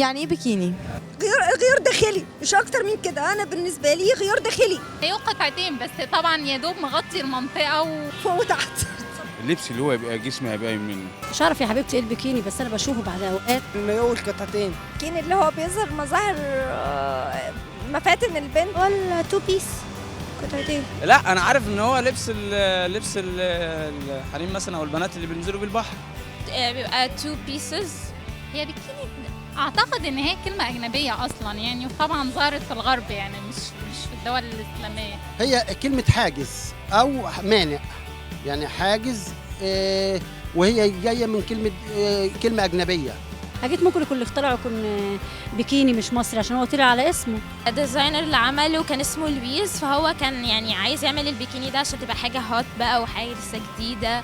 يعني ايه بيكيني؟ غيار داخلي مش اكتر من كده. انا بالنسبه لي غيار داخلي هي قطعتين بس طبعا يا دوب مغطي المنطقه فوق وتحت. اللبس اللي هو يبقى جسمي هيبقى باين منه. مش عارف يا حبيبتي ايه البيكيني، بس انا بشوفه بعد اوقات. المايو والقطعتين. البيكيني اللي هو بيظهر مظاهر مفاتن البنت، ولا تو بيس قطعتين. لا انا عارف ان هو لبس الحريم مثلا او البنات اللي بينزلوا بالبحر بيبقى تو بيسز. هي بيكيني اعتقد ان هي كلمه اجنبيه اصلا يعني، وطبعا ظهرت في الغرب يعني مش في الدول الاسلاميه. هي كلمة حاجز أو مانع، يعني حاجز وهي جاية من كلمة أجنبية. حاجات ممكن يكون اللي اخترعه يكون بيكيني مش مصري عشان هو طلع على اسمه. الديزاينر اللي عمله كان اسمه لويس، فهو كان يعني عايز يعمل البيكيني ده عشان تبقى حاجة هوت بقى وحاجة لسه جديدة.